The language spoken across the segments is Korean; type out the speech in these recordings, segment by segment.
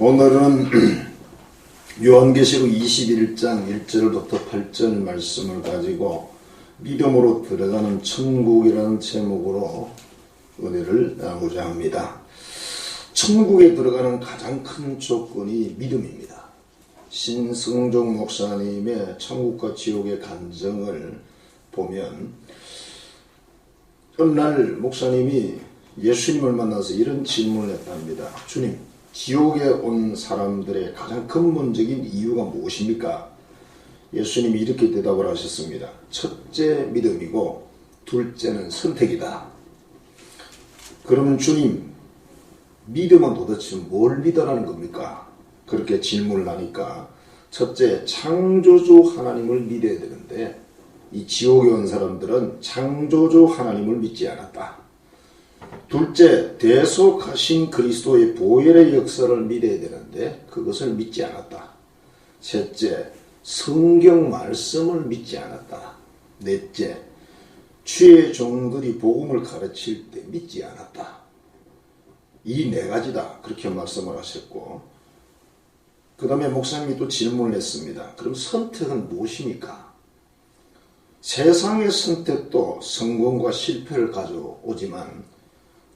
오늘은 요한계시록 21장 1절부터 8절 말씀을 가지고 믿음으로 들어가는 천국이라는 제목으로 은혜를 나누고자 합니다. 천국에 들어가는 가장 큰 조건이 믿음입니다. 신승종 목사님의 천국과 지옥의 간증을 보면 어느 날 목사님이 예수님을 만나서 이런 질문을 했답니다. 주님, 지옥에 온 사람들의 가장 근본적인 이유가 무엇입니까? 예수님이 이렇게 대답을 하셨습니다. 첫째 믿음이고 둘째는 선택이다. 그러면 주님, 믿음은 도대체 뭘 믿으라는 겁니까? 그렇게 질문을 하니까 첫째, 창조주 하나님을 믿어야 되는데 이 지옥에 온 사람들은 창조주 하나님을 믿지 않았다. 둘째, 대속하신 그리스도의 보혈의 역사를 믿어야 되는데 그것을 믿지 않았다. 셋째, 성경 말씀을 믿지 않았다. 넷째, 주의 종들이 복음을 가르칠 때 믿지 않았다. 이 네 가지다. 그렇게 말씀을 하셨고, 그 다음에 목사님이 또 질문을 했습니다. 그럼 선택은 무엇입니까? 세상의 선택도 성공과 실패를 가져오지만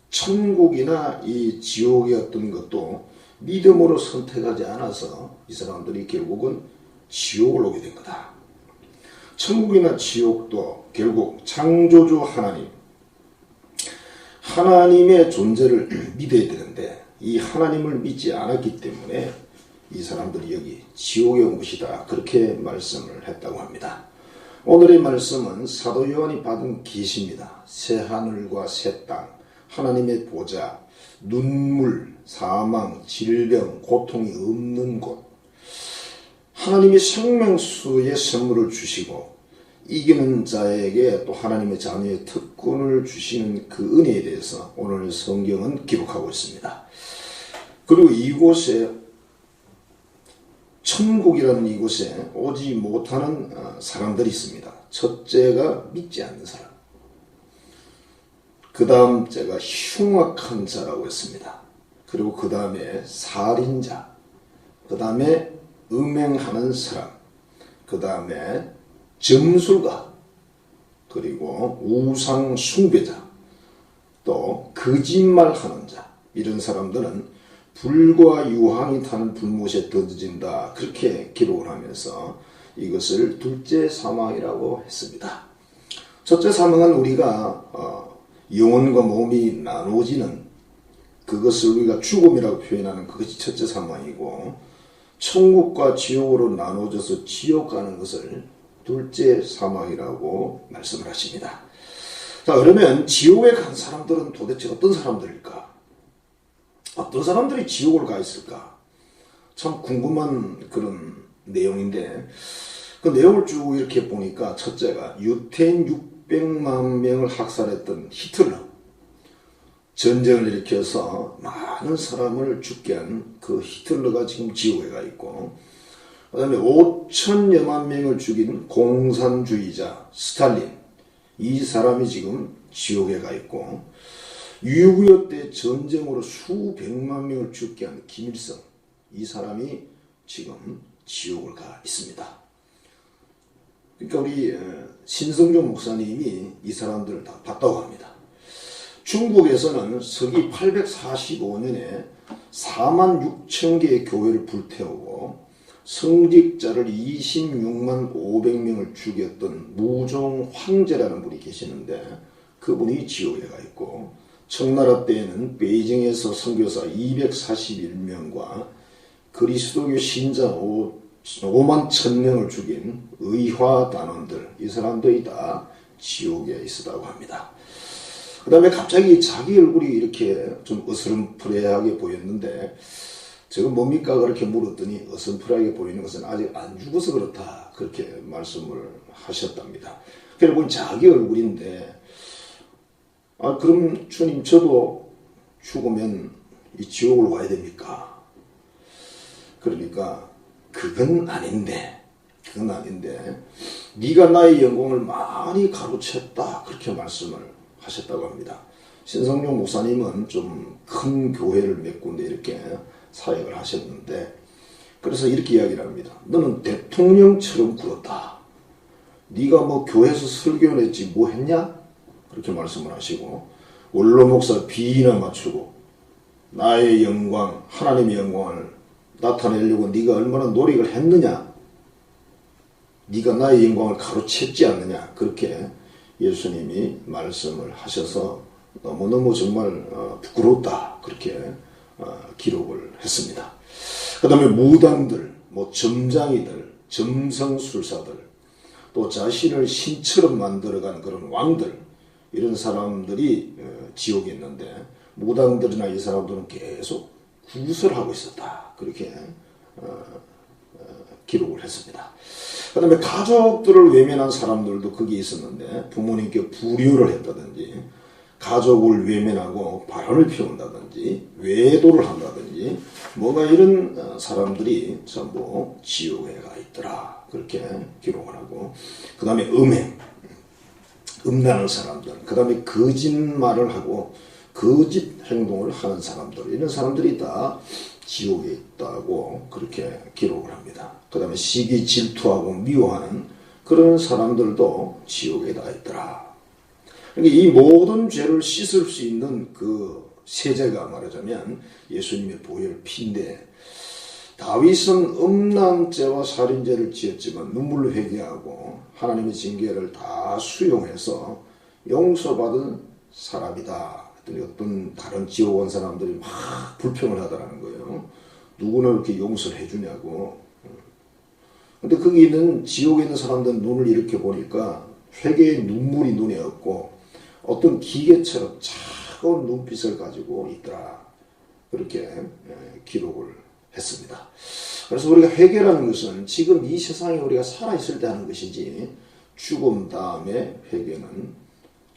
천국이나 이 지옥의 어떤 것도 믿음으로 선택하지 않아서 이 사람들이 결국은 지옥을 오게 된 거다. 천국이나 지옥도 결국 창조주 하나님의 존재를 믿어야 되는데 이 하나님을 믿지 않았기 때문에 이 사람들이 여기 지옥에 온 것이다. 그렇게 말씀을 했다고 합니다. 오늘의 말씀은 사도 요한이 받은 계시입니다. 새 하늘과 새 땅, 하나님의 보좌, 눈물, 사망, 질병, 고통이 없는 곳, 하나님이 생명수의 선물을 주시고 이기는 자에게 또 하나님의 자녀의 특권을 주시는 그 은혜에 대해서 오늘 성경은 기록하고 있습니다. 그리고 이곳에 천국이라는 이곳에 오지 못하는 사람들이 있습니다. 첫째가 믿지 않는 사람, 그 다음 제가 흉악한 자라고 했습니다. 그리고 그 다음에 살인자, 그 다음에 음행하는 사람, 그 다음에 점술가, 그리고 우상 숭배자, 또 거짓말하는 자, 이런 사람들은 불과 유황이 타는 불못에 던져진다. 그렇게 기록을 하면서 이것을 둘째 사망이라고 했습니다. 첫째 사망은 우리가 영혼과 몸이 나누어지는 그것을 우리가 죽음이라고 표현하는 그것이 첫째 사망이고, 천국과 지옥으로 나누어져서 지옥 가는 것을 둘째 사망이라고 말씀을 하십니다. 자, 그러면 지옥에 간 사람들은 도대체 어떤 사람들일까? 어떤 사람들이 지옥을 가 있을까? 참 궁금한 그런 내용인데, 그 내용을 쭉 이렇게 보니까 첫째가 유태인 600만 명을 학살했던 히틀러, 전쟁을 일으켜서 많은 사람을 죽게 한 그 히틀러가 지금 지옥에 가 있고, 그 다음에 5천여만 명을 죽인 공산주의자 스탈린, 이 사람이 지금 지옥에 가 있고, 6.25 때 전쟁으로 수백만 명을 죽게 한 김일성, 이 사람이 지금 지옥을 가 있습니다. 그러니까 우리 신성종 목사님이 이 사람들을 다 봤다고 합니다. 중국에서는 서기 845년에 4만 6천 개의 교회를 불태우고 성직자를 26만 500명을 죽였던 무종 황제라는 분이 계시는데 그분이 지옥에 가 있고, 청나라 때에는 베이징에서 선교사 241명과 그리스도교 신자 5만 1,000명을 죽인 의화단원들, 이 사람들이 다 지옥에 있었다고 합니다. 그 다음에 갑자기 자기 얼굴이 이렇게 좀 어스름프레하게 보였는데, 제가 뭡니까? 그렇게 물었더니 어스름프레하게 보이는 것은 아직 안 죽어서 그렇다. 그렇게 말씀을 하셨답니다. 그리고 자기 얼굴인데, 그럼 주님, 저도 죽으면 이 지옥을 와야 됩니까? 그러니까 그건 아닌데 네가 나의 영광을 많이 가로챘다. 그렇게 말씀을 하셨다고 합니다. 신성용 목사님은 좀 큰 교회를 몇 군데 이렇게 사역을 하셨는데, 그래서 이렇게 이야기를 합니다. 너는 대통령처럼 굴었다. 네가 뭐 교회에서 설교를 했지 뭐 했냐? 그렇게 말씀을 하시고, 원로 목사 비위나 맞추고 나의 영광, 하나님의 영광을 나타내려고 네가 얼마나 노력을 했느냐? 네가 나의 영광을 가로챘지 않느냐? 그렇게 예수님이 말씀을 하셔서 너무너무 정말 부끄럽다. 그렇게 기록을 했습니다. 그 다음에 무당들, 뭐 점장이들, 점성술사들, 또 자신을 신처럼 만들어간 그런 왕들, 이런 사람들이 지옥에 있는데, 무당들이나 이 사람들은 계속 구설하고 있었다. 그렇게 기록을 했습니다. 그 다음에 가족들을 외면한 사람들도 거기에 있었는데, 부모님께 불효를 했다든지 가족을 외면하고 바람을 피운다든지 외도를 한다든지 뭐가 이런 사람들이 전부 지옥에 가 있더라. 그렇게 기록을 하고, 그 다음에 음란한 사람들, 그 다음에 거짓말을 하고 거짓 행동을 하는 사람들, 이런 사람들이 다 지옥에 있다고 그렇게 기록을 합니다. 그 다음에 시기 질투하고 미워하는 그런 사람들도 지옥에 다 있더라. 그러니까 이 모든 죄를 씻을 수 있는 그 세제가 말하자면 예수님의 보혈 피인데, 다윗은 음란죄와 살인죄를 지었지만 눈물로 회개하고 하나님의 징계를 다 수용해서 용서받은 사람이다. 어떤 다른 지옥 온 사람들이 막 불평을 하더라는 거예요. 누구는 이렇게 용서를 해주냐고. 근데 거기 있는 지옥에 있는 사람들 눈을 이렇게 보니까 회개의 눈물이 눈에 없고 어떤 기계처럼 차가운 눈빛을 가지고 있더라. 그렇게 기록을 했습니다. 그래서 우리가 회개라는 것은 지금 이 세상에 우리가 살아있을 때 하는 것이지, 죽음 다음에 회개는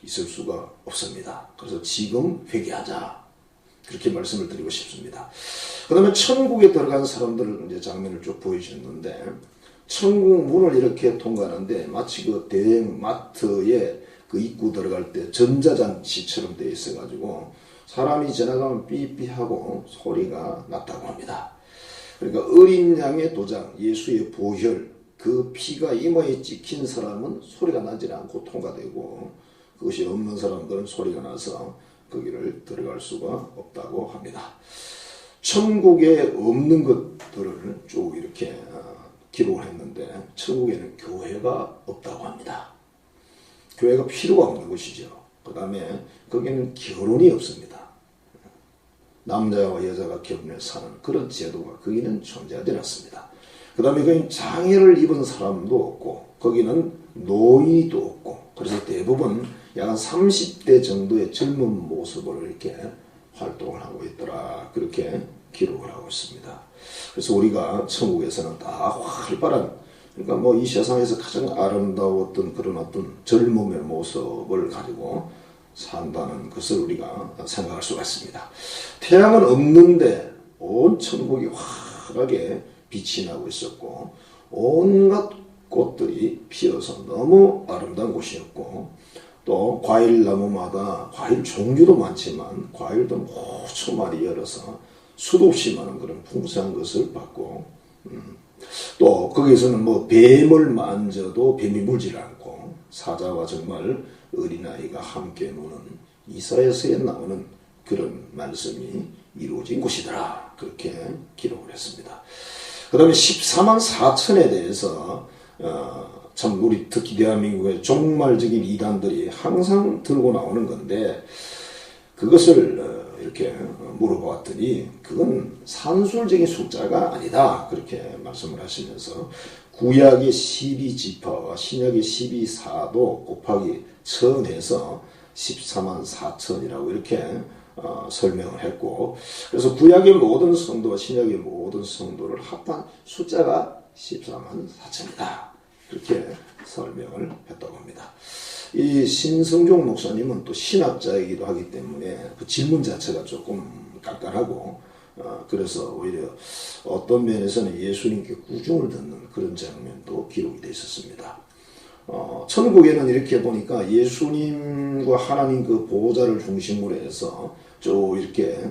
있을 수가 없습니다. 그래서 지금 회개하자. 그렇게 말씀을 드리고 싶습니다. 그 다음에 천국에 들어간 사람들 이제 장면을 쭉 보여주셨는데, 천국 문을 이렇게 통과하는데 마치 그 대형 마트에 그 입구 들어갈 때 전자장치처럼 되어 있어가지고 사람이 지나가면 삐삐하고 소리가 났다고 합니다. 그러니까 어린 양의 도장, 예수의 보혈, 그 피가 이마에 찍힌 사람은 소리가 나지 않고 통과되고, 그것이 없는 사람들은 소리가 나서 거기를 들어갈 수가 없다고 합니다. 천국에 없는 것들을 쭉 이렇게 기록을 했는데, 천국에는 교회가 없다고 합니다. 교회가 필요가 없는 것이죠. 그 다음에 거기는 결혼이 없습니다. 남자와 여자가 결혼해 사는 그런 제도가 거기는 존재하지 않습니다. 그 다음에 거기는 장애를 입은 사람도 없고, 거기는 노인도 없고, 그래서 대부분 약 한 30대 정도의 젊은 모습을 이렇게 활동을 하고 있더라. 그렇게 기록을 하고 있습니다. 그래서 우리가 천국에서는 다 활발한, 그러니까 뭐 이 세상에서 가장 아름다웠던 그런 어떤 젊음의 모습을 가지고 산다는 것을 우리가 생각할 수가 있습니다. 태양은 없는데 온 천국이 환하게 빛이 나고 있었고, 온갖 꽃들이 피어서 너무 아름다운 곳이었고, 또 과일나무마다 과일 종류도 많지만 과일도 무척 많이 열어서 수도 없이 많은 그런 풍성한 것을 봤고, 또 거기에서는 뭐 뱀을 만져도 뱀이 물질 않고 사자와 정말 어린아이가 함께 노는 이사야서에 나오는 그런 말씀이 이루어진 곳이더라. 그렇게 기록을 했습니다. 그 다음에 14만 4천에 대해서 참 우리 특히 대한민국의 종말적인 이단들이 항상 들고 나오는 건데, 그것을 이렇게 물어보았더니 그건 산술적인 숫자가 아니다. 그렇게 말씀을 하시면서 구약의 12지파와 신약의 12사도 곱하기 1000해서 14만 4천이라고 이렇게 설명을 했고, 그래서 구약의 모든 성도와 신약의 모든 성도를 합한 숫자가 14만 4천이다. 그렇게 설명을 했다고 합니다. 이 신성종 목사님은 또 신학자이기도 하기 때문에 그 질문 자체가 조금 깐깐하고, 그래서 오히려 어떤 면에서는 예수님께 꾸중을 듣는 그런 장면도 기록이 되어 있었습니다. 천국에는 이렇게 보니까 예수님과 하나님 그 보호자를 중심으로 해서 쭉 이렇게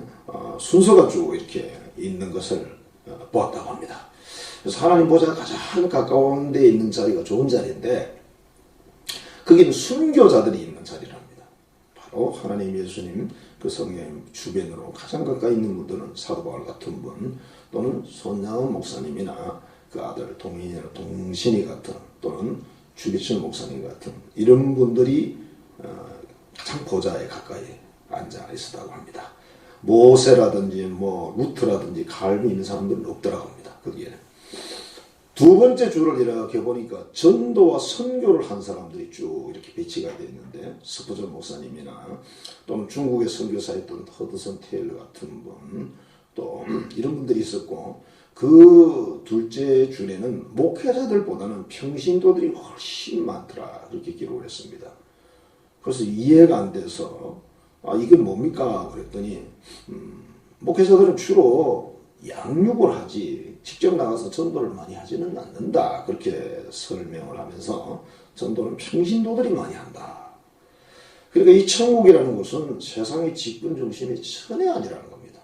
순서가 쭉 이렇게 있는 것을 보았다고 합니다. 그래서 하나님 보좌가 가장 가까운 데 있는 자리가 좋은 자리인데 거기는 순교자들이 있는 자리랍니다. 바로 하나님 예수님 그 성령 주변으로 가장 가까이 있는 분들은 사도 바울 같은 분 또는 손양원 목사님이나 그 아들 동신이 같은 또는 주기철 목사님 같은 이런 분들이 가장 보좌에 가까이 앉아 있었다고 합니다. 모세라든지 루트라든지 갈비 있는 사람들은 없더라고 합니다. 거기에는. 두 번째 줄을 이렇게 보니까 전도와 선교를 한 사람들이 쭉 이렇게 배치가 되어 있는데 스포전 목사님이나 또는 중국의 선교사였던 허드슨 테일러 같은 분 또 이런 분들이 있었고 그 둘째 줄에는 목회자들보다는 평신도들이 훨씬 많더라 그렇게 기록을 했습니다. 그래서 이해가 안 돼서 이게 뭡니까 그랬더니 목회자들은 주로 양육을 하지 직접 나가서 전도를 많이 하지는 않는다 그렇게 설명을 하면서 전도는 평신도들이 많이 한다. 그러니까 이 천국이라는 것은 세상의 직분 중심이 전혀 아니라는 겁니다.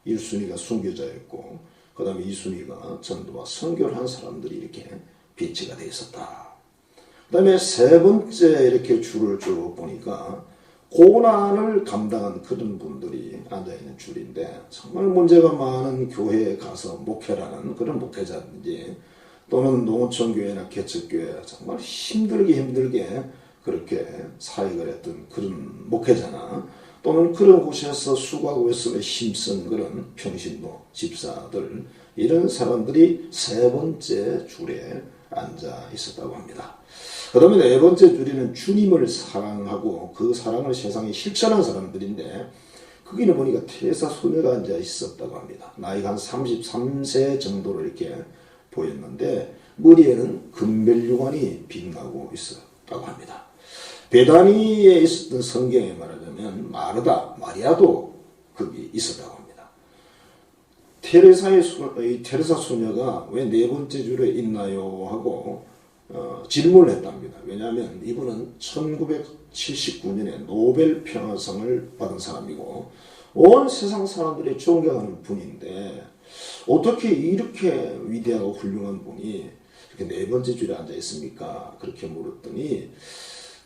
1순위가 순교자였고 그 다음에 2순위가 전도와 선교를 한 사람들이 이렇게 배치가 되어 있었다. 그 다음에 세 번째 이렇게 줄을 쭉 보니까 고난을 감당한 그런 분들이 앉아있는 줄인데 정말 문제가 많은 교회에 가서 목회라는 그런 목회자든지 또는 농어촌교회나 개척교회 정말 힘들게 그렇게 사역을 했던 그런 목회자나 또는 그런 곳에서 수고하고 있음에 힘쓴 그런 평신도 집사들 이런 사람들이 세 번째 줄에 앉아 있었다고 합니다. 그 다음에 네 번째 줄에는 주님을 사랑하고 그 사랑을 세상에 실천한 사람들인데 거기는 보니까 테레사 소녀가 앉아 있었다고 합니다. 나이가 한 33세 정도로 이렇게 보였는데 머리에는 금벨유관이 빛나고 있었다고 합니다. 베다니에 있었던 성경에 말하자면 마리아도 거기 있었다고 합니다. 테레사 소녀가 왜 네 번째 줄에 있나요? 하고 질문을 했답니다. 왜냐하면 이분은 1979년에 노벨 평화상을 받은 사람이고 온 세상 사람들이 존경하는 분인데 어떻게 이렇게 위대하고 훌륭한 분이 이렇게 네 번째 줄에 앉아 있습니까? 그렇게 물었더니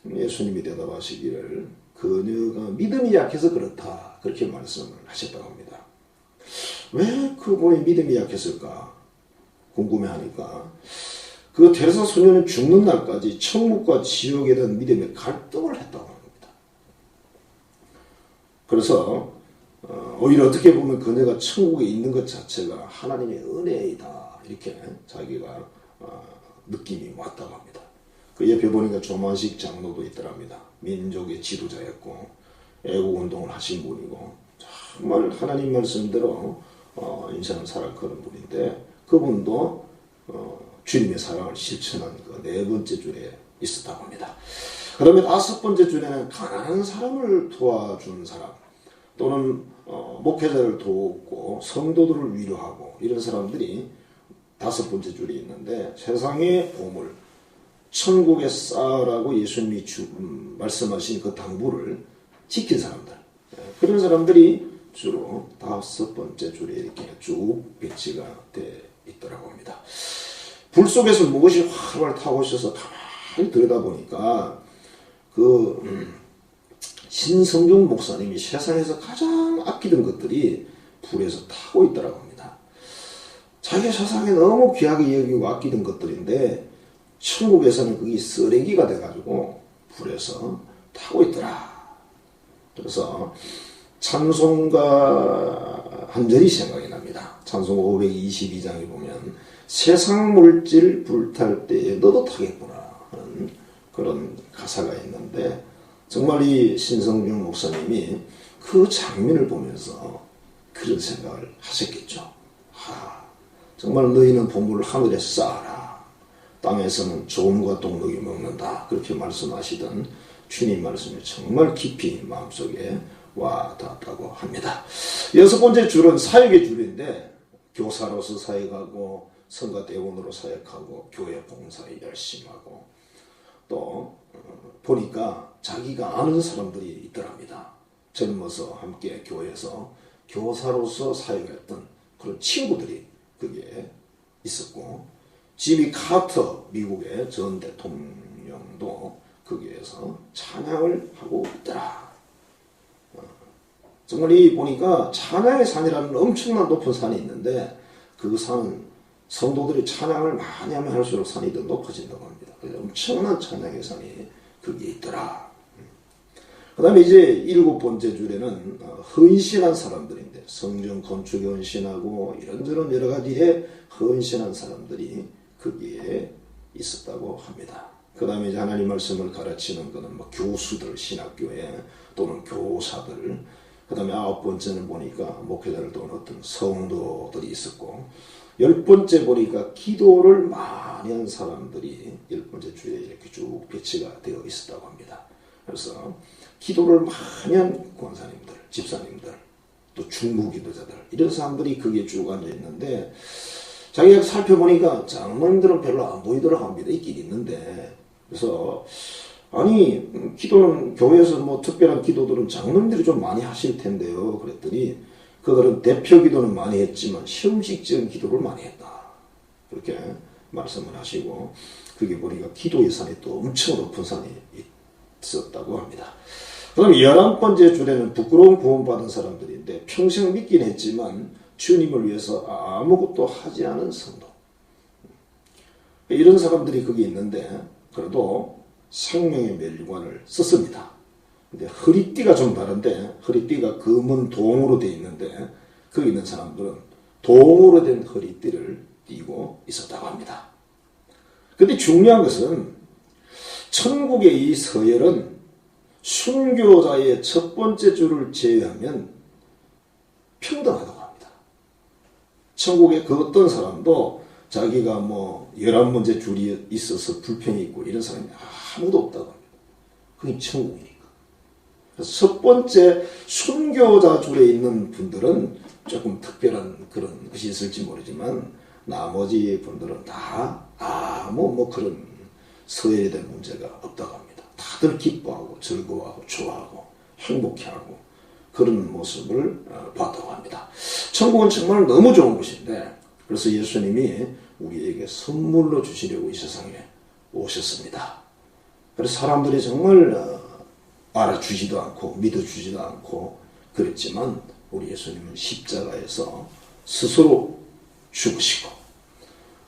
예수님이 대답하시기를 그녀가 믿음이 약해서 그렇다 그렇게 말씀을 하셨다고 합니다. 왜 그분이 믿음이 약했을까 궁금해하니까 그 테레사 소녀는 죽는 날까지 천국과 지옥에 대한 믿음의 갈등을 했다고 합니다. 그래서 오히려 어떻게 보면 그녀가 천국에 있는 것 자체가 하나님의 은혜이다 이렇게 자기가 느낌이 왔다고 합니다. 그 옆에 보니까 조만식 장로도 있더랍니다. 민족의 지도자였고 애국운동을 하신 분이고 정말 하나님 말씀대로 인생을 살아가는 분인데 그분도 주님의 사랑을 실천한 그 네 번째 줄에 있었다고 합니다. 그 다음에 다섯 번째 줄에는 가난한 사람을 도와준 사람 또는 목회자를 돕고 성도들을 위로하고 이런 사람들이 다섯 번째 줄에 있는데 세상의 보물 천국에 쌓으라고 예수님이 말씀하신 그 당부를 지킨 사람들 그런 사람들이 주로 다섯 번째 줄에 이렇게 쭉 배치가 되어 있더라고 합니다. 불 속에서 무엇이 활활 타고 있어서 가만히 들여다보니까 신성중 목사님이 세상에서 가장 아끼던 것들이 불에서 타고 있더라고 합니다. 자기 세상에 너무 귀하게 여기고 아끼던 것들인데 천국에서는 그게 쓰레기가 돼가지고 불에서 타고 있더라. 그래서 찬송가 한 절이 생각이 납니다. 찬송 522장에 보면 세상 물질 불탈 때에 너도 타겠구나 하는 그런 가사가 있는데 정말 이 신성중 목사님이 그 장면을 보면서 그런 생각을 하셨겠죠. 정말 너희는 보물을 하늘에 쌓아라. 땅에서는 조음과 동록이 먹는다. 그렇게 말씀하시던 주님 말씀이 정말 깊이 마음속에 와 닿았다고 합니다. 여섯 번째 줄은 사역의 줄인데 교사로서 사역하고 성가대원으로 사역하고 교회 봉사에 열심히 하고 또 보니까 자기가 아는 사람들이 있더랍니다. 젊어서 함께 교회에서 교사로서 사역했던 그런 친구들이 거기에 있었고, 지미 카터 미국의 전 대통령도 거기에서 찬양을 하고 있더라. 정말 이 보니까 찬양의 산이라는 엄청난 높은 산이 있는데, 그 산은 성도들이 찬양을 많이 하면 할수록 산이 더 높아진다고 합니다. 엄청난 찬양의 산이 거기에 있더라. 그 다음에 이제 7번째 줄에는 헌신한 사람들인데, 성전 건축에 헌신하고 이런저런 여러 가지에 헌신한 사람들이 거기에 있었다고 합니다. 그 다음에 이제 하나님 말씀을 가르치는 것은 뭐 교수들, 신학교에 또는 교사들, 그 다음에 9번째는 보니까 목회자를 또는 어떤 성도들이 있었고, 10번째 보니까 기도를 많이 한 사람들이 10번째 주에 이렇게 쭉 배치가 되어 있었다고 합니다. 그래서 기도를 많이 한 권사님들, 집사님들, 또 중부기도자들, 이런 사람들이 거기에 쭉 앉아 있는데, 자기가 살펴보니까 장로님들은 별로 안 보이더라고 합니다. 있긴 있는데. 그래서 아니, 기도는 교회에서 뭐 특별한 기도들은 장로님들이 좀 많이 하실 텐데요. 그랬더니 그들은 대표 기도는 많이 했지만 형식적인 기도를 많이 했다. 그렇게 말씀을 하시고, 그게 보니까 기도의 산이 또 엄청 높은 산이 있었다고 합니다. 그 다음에 11번째 줄에는 부끄러운 구원받은 사람들인데, 평생 믿긴 했지만 주님을 위해서 아무것도 하지 않은 성도. 이런 사람들이 거기 있는데, 그래도 생명의 멸관을 썼습니다. 근데 허리띠가 좀 다른데, 허리띠가 검은 동으로 되어 있는데, 거기 있는 사람들은 동으로 된 허리띠를 띠고 있었다고 합니다. 근데 중요한 것은 천국의 이 서열은 순교자의 첫 번째 줄을 제외하면 평등하다고 합니다. 천국의 그 어떤 사람도 자기가 뭐 11번째 줄이 있어서 불평이 있고 이런 사람이 아무도 없다고 합니다. 그게 천국이니까. 그래서 첫 번째 순교자 줄에 있는 분들은 조금 특별한 그런 것이 있을지 모르지만, 나머지 분들은 다 아무 그런 서열에 대한 문제가 없다고 합니다. 다들 기뻐하고 즐거워하고 좋아하고 행복해하고 그런 모습을 봤다고 합니다. 천국은 정말 너무 좋은 곳인데, 그래서 예수님이 우리에게 선물로 주시려고 이 세상에 오셨습니다. 그래서 사람들이 정말 알아주지도 않고 믿어주지도 않고 그랬지만, 우리 예수님은 십자가에서 스스로 죽으시고,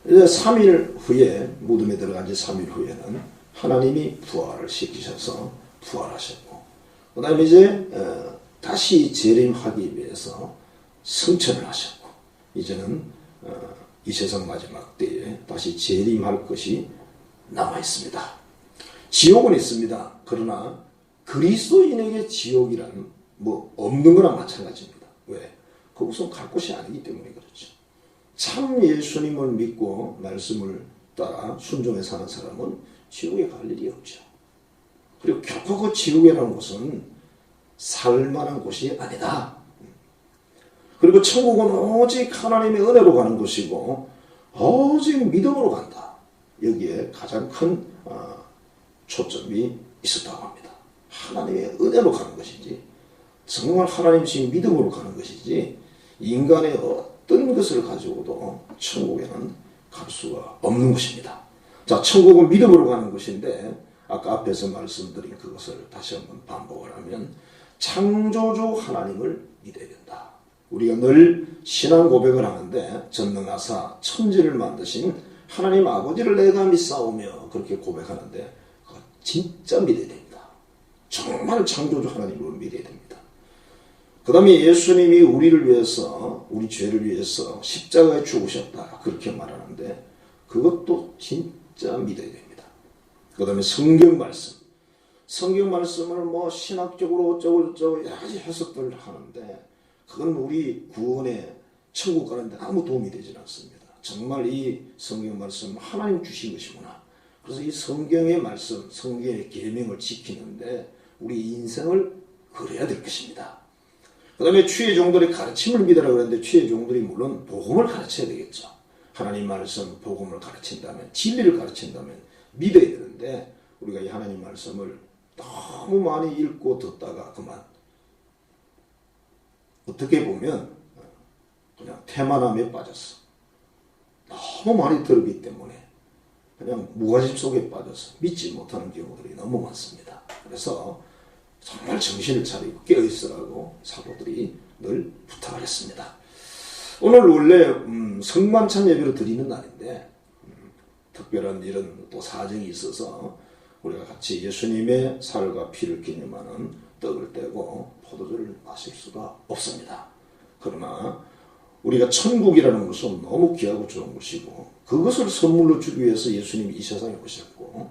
이제 3일 후에, 무덤에 들어간 지 3일 후에는 하나님이 부활을 시키셔서 부활하셨고, 그 다음에 이제 다시 재림하기 위해서 승천을 하셨고, 이제는 이 세상 마지막 때에 다시 재림할 것이 남아있습니다. 지옥은 있습니다. 그러나 그리스도인에게 지옥이란 뭐 없는 거나 마찬가지입니다. 왜? 그곳은 갈 곳이 아니기 때문에 그렇죠. 참 예수님을 믿고 말씀을 따라 순종해 사는 사람은 지옥에 갈 일이 없죠. 그리고 결코 그 지옥이라는 곳은 살만한 곳이 아니다. 그리고 천국은 오직 하나님의 은혜로 가는 곳이고 오직 믿음으로 간다. 여기에 가장 큰 초점이 있었다고 합니다. 하나님의 은혜로 가는 것이지, 정말 하나님 신 믿음으로 가는 것이지, 인간의 어떤 것을 가지고도 천국에는 갈 수가 없는 것입니다. 자, 천국은 믿음으로 가는 것인데, 아까 앞에서 말씀드린 그것을 다시 한번 반복을 하면, 창조주 하나님을 믿어야 된다. 우리가 늘 신앙 고백을 하는데, 전능하사 천지를 만드신 하나님 아버지를 내가 믿사오며 그렇게 고백하는데, 그거 진짜 믿어야 됩니다. 정말 창조주 하나님을 믿어야 됩니다. 그 다음에 예수님이 우리를 위해서, 우리 죄를 위해서 십자가에 죽으셨다, 그렇게 말하는데 그것도 진짜 믿어야 됩니다. 그 다음에 성경 말씀을 뭐 신학적으로 어쩌고 여러 가지 해석들을 하는데, 그건 우리 구원에 천국 가는데 아무 도움이 되지 않습니다. 정말 이 성경 말씀 하나님 주신 것이구나. 그래서 이 성경의 말씀, 성경의 계명을 지키는데 우리 인생을 그려야 될 것입니다. 그 다음에 추의 종들의 가르침을 믿으라고 그랬는데, 추의 종들이 물론 복음을 가르쳐야 되겠죠. 하나님 말씀, 복음을 가르친다면, 진리를 가르친다면 믿어야 되는데, 우리가 이 하나님 말씀을 너무 많이 읽고 듣다가 그만, 어떻게 보면 그냥 태만함에 빠졌어. 너무 많이 들었기 때문에 그냥 무관심 속에 빠져서 믿지 못하는 경우들이 너무 많습니다. 그래서 정말 정신을 차리고 깨어있으라고 사도들이 늘 부탁을 했습니다. 오늘 원래 성만찬 예배를 드리는 날인데 특별한 이런 또 사정이 있어서 우리가 같이 예수님의 살과 피를 기념하는 떡을 떼고 포도주를 마실 수가 없습니다. 그러나 우리가 천국이라는 것은 너무 귀하고 좋은 것이고 그것을 선물로 주기 위해서 예수님이 이 세상에 오셨고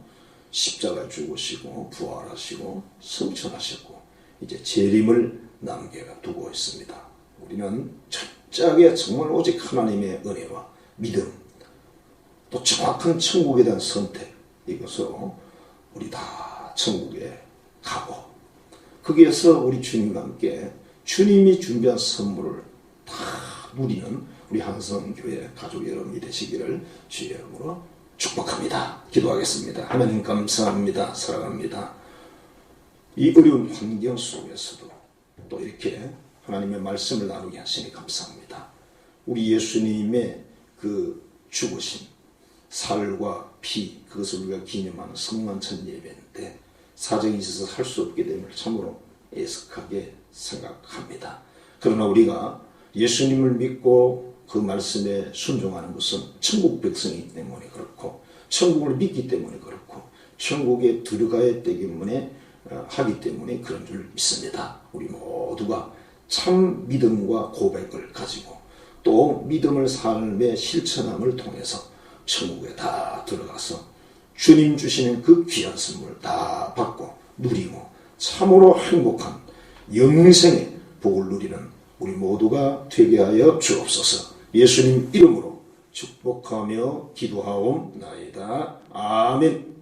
십자가에 죽으시고 부활하시고 승천하셨고 이제 재림을 남겨두고 있습니다. 우리는 철저하게 정말 오직 하나님의 은혜와 믿음 또 정확한 천국에 대한 선택 이것으로 우리 다 천국에 가고 거기에서 우리 주님과 함께 주님이 준비한 선물을 다 누리는 우리 한성교회 가족 여러분이 되시기를 주의 이름으로 축복합니다. 기도하겠습니다. 하나님 감사합니다. 사랑합니다. 이 어려운 환경 속에서도 또 이렇게 하나님의 말씀을 나누게 하시니 감사합니다. 우리 예수님의 그 죽으신 살과 피 그것을 우리가 기념하는 성만찬 예배인데 사정이 있어서 할 수 없게 됨을 참으로 애석하게 생각합니다. 그러나 우리가 예수님을 믿고 그 말씀에 순종하는 것은 천국 백성이기 때문에 그렇고 천국을 믿기 때문에 그렇고 천국에 들어가야 되기 때문에 하기 때문에 그런 줄 믿습니다. 우리 모두가 참 믿음과 고백을 가지고 또 믿음을 삶의 실천함을 통해서 천국에 다 들어가서 주님 주시는 그 귀한 선물 다 받고 누리고 참으로 행복한 영생의 복을 누리는 우리 모두가 되게 하여 주옵소서. 예수님 이름으로 축복하며 기도하옵나이다. 아멘.